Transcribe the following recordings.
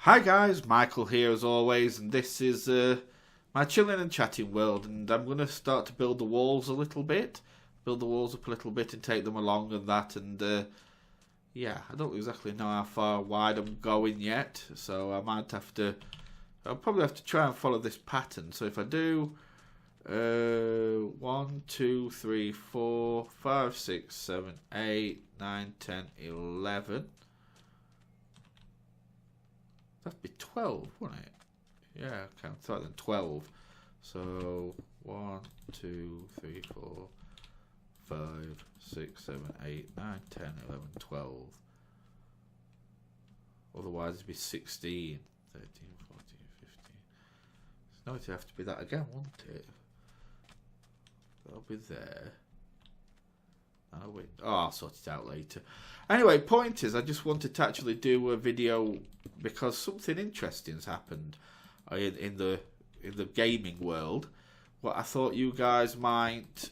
Hi guys, Michael here as always, and this is my Chillin and Chattin world, and I'm going to start to build the walls a little bit. Build the walls up a little bit and take them along and that, and yeah, I don't exactly know how far wide I'm going yet, so I'll probably have to try and follow this pattern. So if I do 1, 2, 3, 4, 5, 6, 7, 8, 9, 10, 11. That'd be 12, wouldn't it? Yeah, I can't thought then 12. So 1, 2, 3, 4, 5, 6, 7, 8, 9, 10, 11, 12. Otherwise it'd be 16, 13, 14, 15. So now it'd have to be that again, wouldn't it? That'll be there. I'll sort it out later. Anyway, point is, I just wanted to actually do a video because something interesting has happened in the gaming world. What I thought you guys might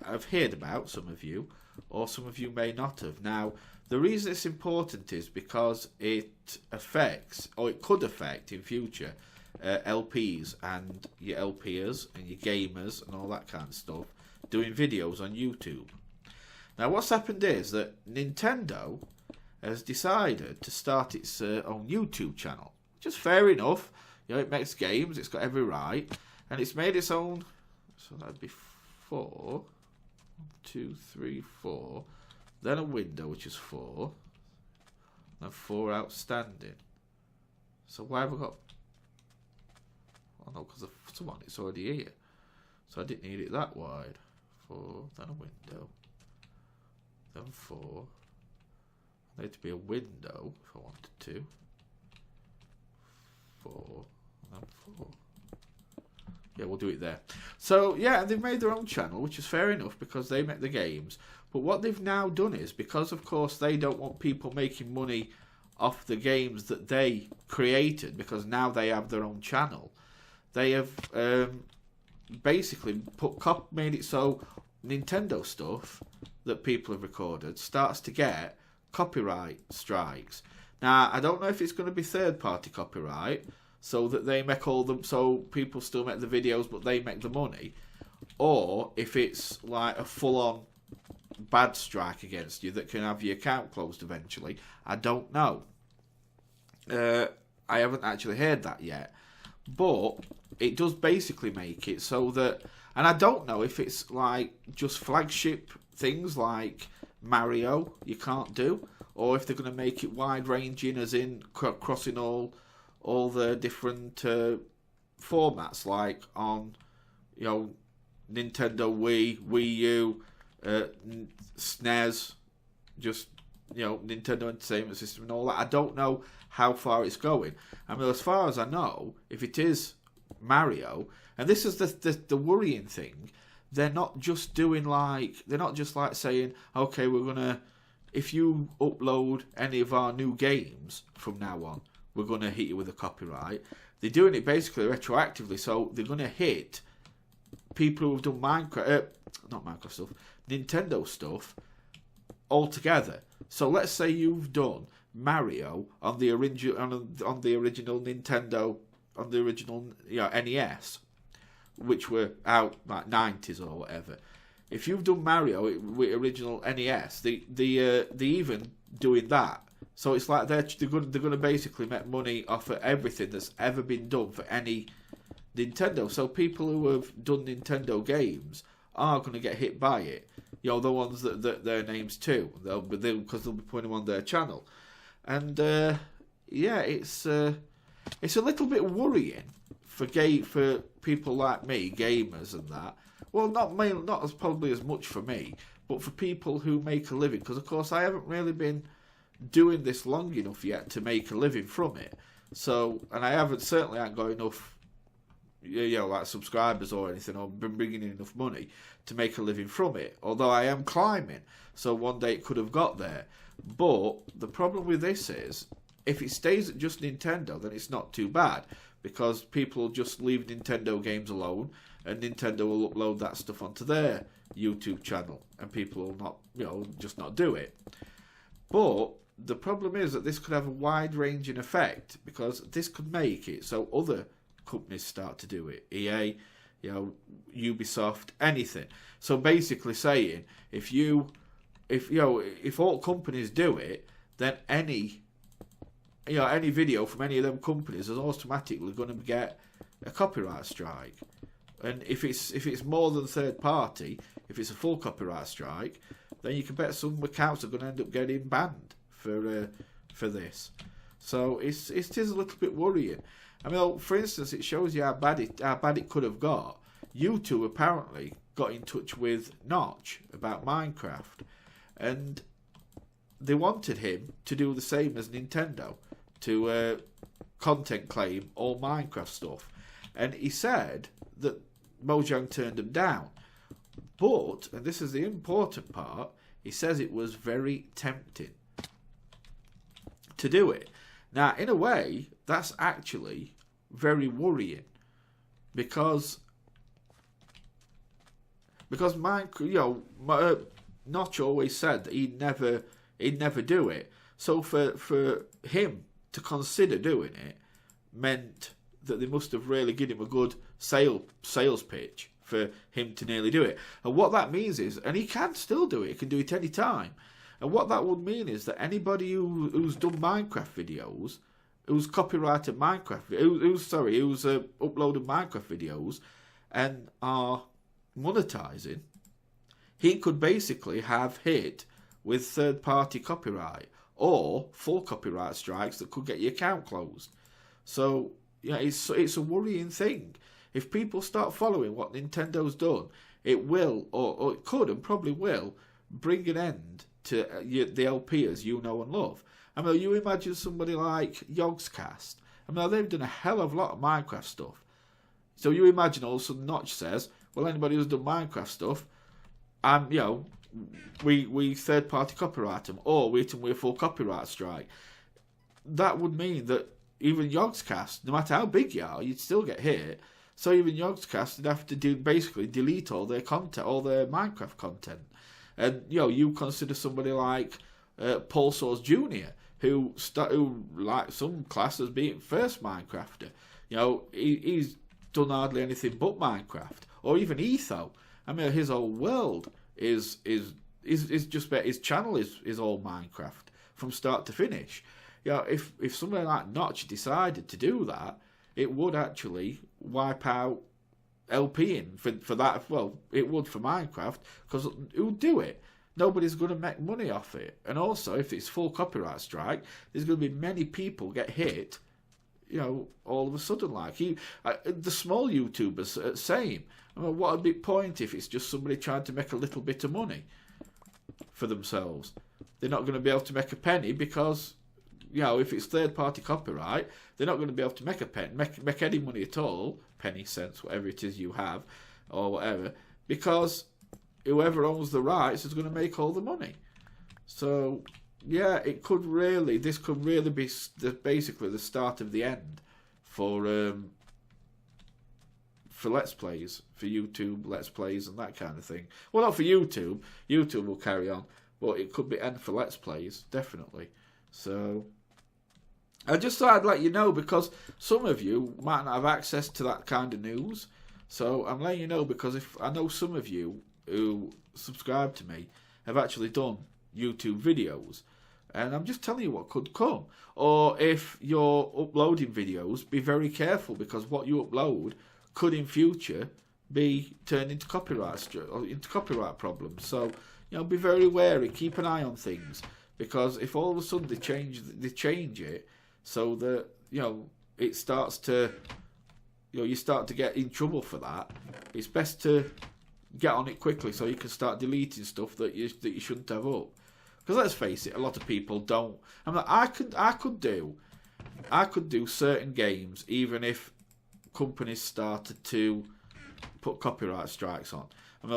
have heard about, some of you, or some of you may not have. Now, the reason it's important is because it affects, or it could affect in future, LPs and your LPers and your gamers and all that kind of stuff doing videos on YouTube. Now, what's happened is that Nintendo has decided to start its own YouTube channel, which is fair enough. You know, it makes games, it's got every right, and it's made its own. So that'd be 4, 1, 2, 3, 4. Then a window, which is 4, and 4 outstanding. So why have I got? Oh no, because of someone, it's already here. So I didn't need it that wide. 4, then a window. Then 4. Need to be a window if I wanted to. 4 and then 4. Yeah, we'll do it there. So yeah, they've made their own channel, which is fair enough because they make the games. But what they've now done is, because of course they don't want people making money off the games that they created, because now they have their own channel, they have basically made it so Nintendo stuff that people have recorded starts to get copyright strikes. Now, I don't know if it's going to be third-party copyright, so that they make all them, so people still make the videos, but they make the money, or if it's like a full-on bad strike against you that can have your account closed eventually. I don't know. I haven't actually heard that yet, but it does basically make it so that, and I don't know if it's like just flagship things like Mario you can't do, or if they're going to make it wide ranging, as in crossing all the different formats, like on, you know, Nintendo Wii, Wii U, SNES, just, you know, Nintendo Entertainment System and all that. I don't know how far it's going. I mean, as far as I know, if it is Mario, and this is the worrying thing, they're not just doing like, they're not just like saying, okay, we're gonna, if you upload any of our new games from now on, we're gonna hit you with a copyright. They're doing it basically retroactively, so they're gonna hit people who've done Minecraft stuff, Nintendo stuff altogether. So let's say you've done Mario on the original Nintendo, on the original, you know, NES, which were out like 90s or whatever. If you've done Mario with original NES, they even doing that. So it's like they're going to basically make money off of everything that's ever been done for any Nintendo. So people who have done Nintendo games are going to get hit by it. You know, the ones that their names too, because they'll be putting them on their channel. And yeah, it's a little bit worrying for people like me, gamers and that. Well, not as probably as much for me, but for people who make a living. Because of course I haven't really been doing this long enough yet to make a living from it. So, and I certainly haven't got enough, you know, like subscribers or anything, or been bringing in enough money to make a living from it. Although I am climbing, so one day it could have got there. But the problem with this is, if it stays at just Nintendo, then it's not too bad, because people will just leave Nintendo games alone, and Nintendo will upload that stuff onto their YouTube channel, and people will not, you know, just not do it. But the problem is that this could have a wide-ranging effect, because this could make it so other companies start to do it. EA, Ubisoft, anything. So basically saying, if all companies do it, then any video from any of them companies is automatically going to get a copyright strike. And if it's more than third party, if it's a full copyright strike, then you can bet some accounts are going to end up getting banned for this. So it is a little bit worrying. I mean, for instance, it shows you how bad it could have got. YouTube apparently got in touch with Notch about Minecraft, and they wanted him to do the same as Nintendo, to content claim all Minecraft stuff. And he said that Mojang turned him down. But, and this is the important part, he says it was very tempting to do it. Now, in a way, that's actually very worrying, because Notch always said that he'd never do it. So for him to consider doing it meant that they must have really given him a good sales pitch for him to nearly do it. And what that means is, and he can still do it, he can do it any time. And what that would mean is that anybody who's done Minecraft videos, who's copyrighted Minecraft, who's uploaded Minecraft videos and are monetizing, he could basically have hit with third-party copyright or full copyright strikes that could get your account closed. So it's a worrying thing. If people start following what Nintendo's done, it will, or it could and probably will, bring an end to the LPers you know and love. I mean, you imagine somebody like Yogscast. I mean, they've done a hell of a lot of Minecraft stuff. So you imagine all of a sudden Notch says, well, anybody who's done Minecraft stuff, we third-party copyright them, or we hit them with a full copyright strike. That would mean that even Yogscast, no matter how big you are, you'd still get hit. So even Yogscast would have to basically delete all their content, all their Minecraft content. And you consider somebody like Paul Soares Jr., who like some class as being first Minecrafter. He's done hardly anything but Minecraft, or even Etho. I mean, his whole world is just about, his channel is all Minecraft from start to finish. If somebody like Notch decided to do that, it would actually wipe out LPing for that. Well, it would for Minecraft, because who'd do it? Nobody's going to make money off it. And also, if it's full copyright strike, there's going to be many people get hit, all of a sudden. Like the small YouTubers, same. I mean, what a big point if it's just somebody trying to make a little bit of money for themselves. They're not going to be able to make a penny because, if it's third-party copyright, they're not going to be able to make a penny, make any money at all, penny, cents, whatever it is you have, or whatever, because whoever owns the rights is going to make all the money. So, this could really be basically the start of the end for Let's Plays, for YouTube Let's Plays and that kind of thing. Well, not for YouTube. YouTube will carry on, but it could be end for Let's Plays, definitely. So I just thought I'd let you know, because some of you might not have access to that kind of news. So I'm letting you know, because if I know some of you who subscribe to me have actually done YouTube videos, and I'm just telling you what could come. Or if you're uploading videos, be very careful, because what you upload could in future be turned into copyright problems. So be very wary, keep an eye on things, because if all of a sudden they change it so that it starts to you start to get in trouble for that, it's best to get on it quickly so you can start deleting stuff that you shouldn't have up. Because let's face it, a lot of people don't. I could do certain games even if companies started to put copyright strikes on.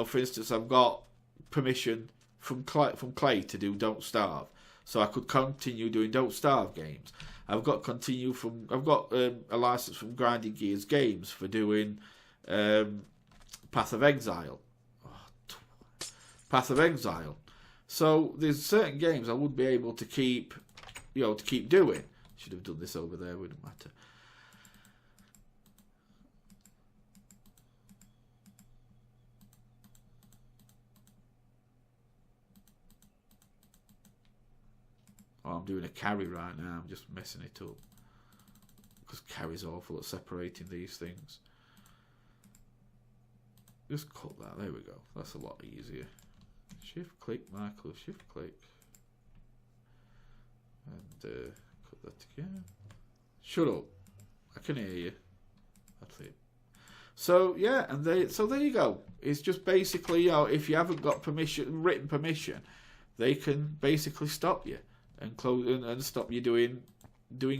For instance, I've got permission from Clay to do Don't Starve, so I could continue doing Don't Starve games. I've got a license from Grinding Gears Games for doing Path of Exile. So there's certain games I would be able to keep to keep doing. Should have done this over there, wouldn't matter. Oh, I'm doing a carry right now. I'm just messing it up. Because carry's awful at separating these things. Just cut that. There we go. That's a lot easier. Shift click, Michael. Shift click. And cut that together. Shut up. I can hear you. That's it. So yeah, and there you go. It's just basically, if you haven't got permission, written permission, they can basically stop you and close and stop you doing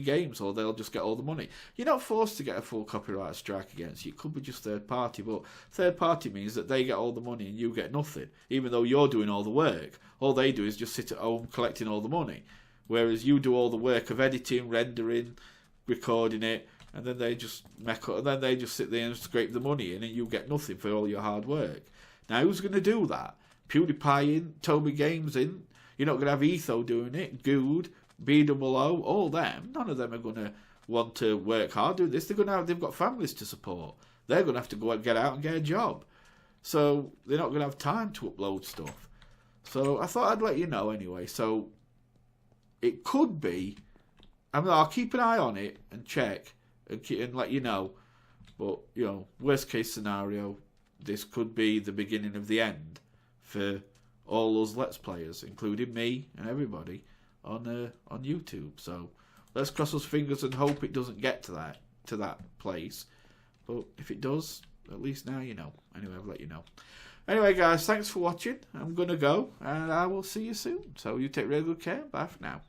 games, or they'll just get all the money. You're not forced to get a full copyright strike against you. It could be just third party, but third party means that they get all the money and you get nothing, even though you're doing all the work. All they do is just sit at home collecting all the money, whereas you do all the work of editing, rendering, recording it, and then they just sit there and scrape the money in, and you get nothing for all your hard work. Now, who's going to do that? PewDiePie in, Toby Games in. You're not going to have Etho doing it, Good, BOO, all them. None of them are going to want to work hard doing this. They've got families to support. They're going to have to go and get out and get a job. So they're not going to have time to upload stuff. So I thought I'd let you know anyway. So it could be, I'll keep an eye on it and check and let you know. But, worst case scenario, this could be the beginning of the end for all those Let's Players, including me and everybody on YouTube. So let's cross those fingers and hope it doesn't get to that place. But if it does, at least now you know. Anyway, I'll let you know. Anyway, guys, thanks for watching. I'm going to go, and I will see you soon. So you take really good care. Bye for now.